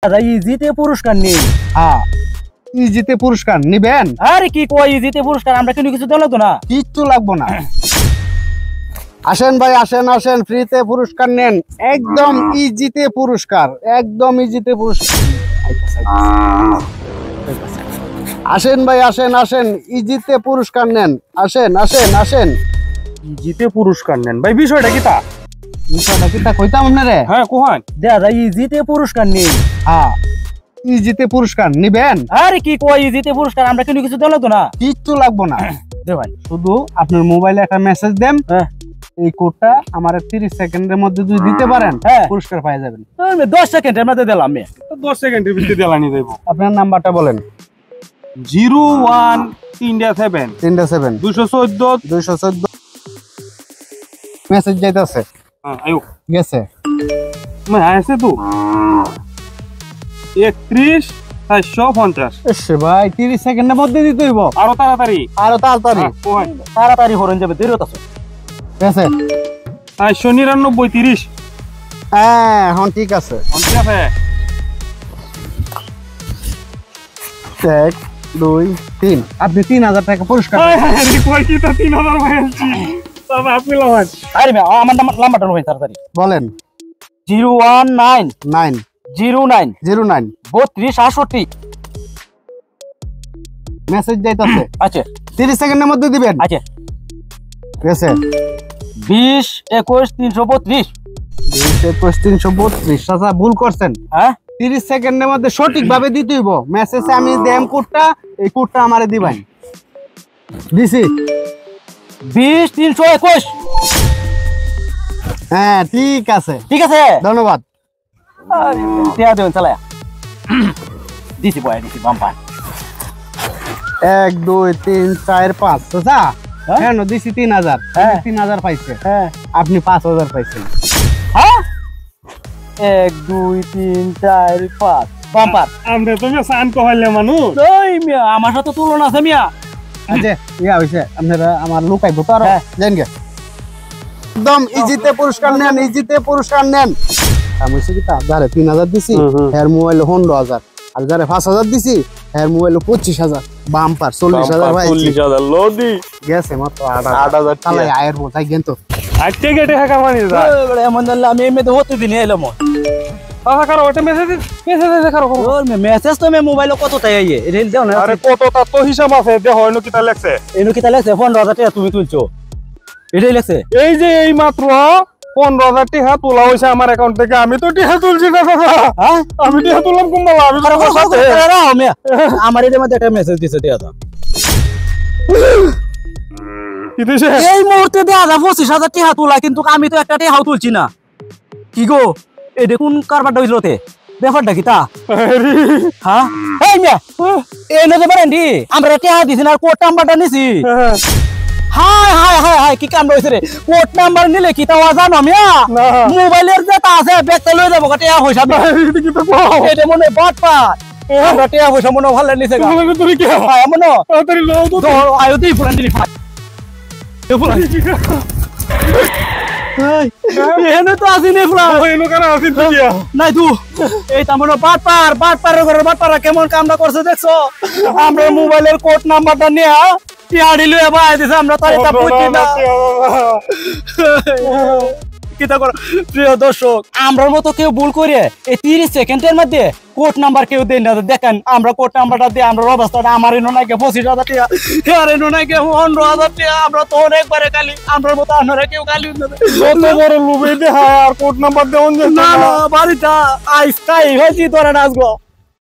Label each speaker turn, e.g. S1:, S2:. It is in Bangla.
S1: দাদা ইজিতে পুরস্কার নেই।
S2: হ্যাঁ, ইজিতে পুরস্কার নিবেন?
S1: আরে কি কয় ইজিতে পুরস্কার, আমরা কিন্তু কিছু দিল তো না,
S2: কিচ্ছু লাগবো না। আসেন ভাই, আসেন আসেন, ফ্রিতে পুরস্কার নেন, একদম ইজিতে পুরস্কার, একদম ইজিতে পুরস্কার। আসেন ভাই, আসেন আসেন, ইজিতে পুরস্কার নেন, আসেন আসেন আসেন।
S3: ইজিতে পুরস্কার নেন ভাই, বিষয়টা কি তা?
S2: বিষয়টা কি তা কইতাম আপনারে?
S3: হ্যাঁ কোহান।
S1: দাদা ইজিতে পুরস্কার নেই।
S2: হ্যাঁ, ইজিতে পুরস্কার নিবেন?
S1: আরে কি কয় ইজিতে পুরস্কার, আমরা কিন্তু কিছু দিল তো না।
S2: কিচ্ছু লাগবো না,
S1: দে ভাই।
S2: শুধু আপনার মোবাইলে একটা মেসেজ দেন, এই কোডটা আমার 30 সেকেন্ডের মধ্যে যদি দিতে পারেন পুরস্কার পেয়ে যাবেন।
S1: 10 সেকেন্ডের মধ্যে দিলাম আমি।
S3: 10 সেকেন্ডের ভিতরে দেলানি দেব।
S2: আপনার নাম্বারটা বলেন।
S3: 0137
S2: 214 মেসেজ যাইতাছে।
S3: হ্যাঁ আয়ো
S2: গেছে?
S3: মানে আছে তো 31
S2: এসে ভাই 30 সেকেন্ডের মধ্যে দিতে হইব।
S3: আরো তাড়াতাড়ি,
S2: আরো তাড়াতাড়ি।
S3: কোহান
S1: তাড়াতাড়ি হরণ যাবে, দেরিতে আছে।
S2: গেছে?
S3: 599 30।
S2: হ্যাঁ, এখন ঠিক আছে।
S3: ঠিক আছে।
S2: 1 2 3 আপনি 3000 টাকা পুরস্কার।
S3: কই কি তা 3000 ভাইছি তবে আপনি লওয়ান।
S1: আরে ভাই আমার নাম্বারটা লই তাড়াতাড়ি
S2: বলেন।
S1: 019
S2: 9
S1: 09
S2: 09
S1: 32 68।
S2: মেসেজ যাইতাছে।
S1: আচ্ছা
S2: 30 সেকেন্ডের মধ্যে দিবেন।
S1: আচ্ছা
S2: গেছে?
S1: 20 21 332।
S2: 20 21 332। চাচা ভুল করছেন।
S1: হ্যাঁ
S2: 30 সেকেন্ডের মধ্যে সঠিকভাবে দিতে হইব। মেসেজে আমি দেম কোডটা, এই কোডটা আমারে দিবেন। দিছি
S1: 20 321।
S2: হ্যাঁ ঠিক আছে,
S1: ঠিক আছে,
S2: ধন্যবাদ।
S1: দেয়া দেন চলে দিছি বয় দিছি বাম্পার।
S2: 1 2 3 4 5 চাচা
S1: হ্যাঁ?
S2: কেন দিছি 3000?
S1: হ্যাঁ।
S2: 3000 পাইছে,
S1: হ্যাঁ
S2: আপনি 5000 পাইছেন।
S1: হ্যাঁ 1 2 3 4 5 বাম্পার।
S3: আমরা তুমি সান কইলে মানুষ।
S1: ওই মিয়া আমার সাথে তুলনা আছে মিয়া।
S2: আচ্ছা ইয়া হইছে, আপনারা আমার লুকাইবো তো আর জানেন গে। একদম ইজিতে পুরস্কার নেন, ইজিতে পুরস্কার নেন। আমি হইছে কি তা যারে 3000 দিছি এর মোবাইল 15000, আর যারে 5000 দিছি এর মোবাইল 25000। বাম্পার 40000 ভাই।
S3: 40000 লোদি
S2: গেছে মাত্র
S3: 8000
S2: তাহলে আয়ের বোঝাই গেন তো।
S3: আজকে গেটে হাকা মানি যা।
S1: ওরে এমন দল্লা আমি এমনি তো হতে দিন এলাম।
S3: আহা কারো ওটা মেসেজ দেখারো।
S1: ওর মেসেজ তো মে মোবাইল কত তাই আইয়ে রিল দাও না।
S3: আরে কত তা তো হিসাব আছে, দেখো এনো কিটা লেখছে।
S1: এনু কি তাহলে 15000 টাকা তুমি তুলছো, এটাই লেখছে।
S3: এই যে এই মাত্র 15000 টাকা তোলা হইছে আমার অ্যাকাউন্ট থেকে। আমি তো টাকা তুলছি না দাদা।
S1: হ্যাঁ
S3: আমি টাকা তুললাম কুম্বালা। আমি তো সাথে
S1: আমার এর মধ্যে একটা মেসেজ দিছে দেয়া দাও।
S3: কি দিছে?
S1: এই মুহূর্তে দেয়া দাও 25000 টাকা তোলা, কিন্তু আমি তো একটা টাকাও তুলছি না। কি গো এই দেখুন কারবারটা হইলো তে, ব্যাপারটা কি তা? হ্যাঁ এই মিয়া এই নতে পারেন দি আমরা টাকা দিছি না, কোড নাম্বারটা নিছি। হাই হাই হাই হাই কি কাম হইছে রে? কোড নাম্বার নিলে কি তাও জানো মিয়া? মোবাইলের যেটা আছে ব্যাগটা লই যাবো, টাকা পয়সা
S3: কি তো কও?
S1: এটা মনে বাটপা আমরা টাকা পয়সা মনে ভালো নিছে গা।
S3: তুমি কি
S1: ভাই মনে
S3: তাড়াতাড়ি লও তো।
S1: আয়ো দি ফুলান দিলি ভাই। এনে তো আসি নে ফুলা।
S3: এনো কারা আছিস তুই?
S1: নাই তু এই তামনো বাটপারের ঘরে বাটপারা কেমন কামটা করছে দেখছো? আমরা মোবাইলের কোড নাম্বারটা নিয়ে টিআডি লয়ে ভাই দিছে, আমরা তারিখটা বুঝি না। কিতা কর প্রিয় দর্শক, আমরার মতো কেউ ভুল করে এই 30 সেকেন্ডের মধ্যে কোড নাম্বার কেউ দেন না। দেখেন আমরা কোড নাম্বারটা দিয়ে আমরা অবস্থাটা আমার এনো নাকি 25000 টাকা, আর এনো নাকি 15000 টাকা। আমরা তো অনেকবারে খালি আমরার মতো আপনারা কেউ খালি
S3: কত বড় লোভে দেখায় আর কোড নাম্বার দেওন
S1: না না বাড়িটা আইস তাই হয়েছি তোরা নাচবো।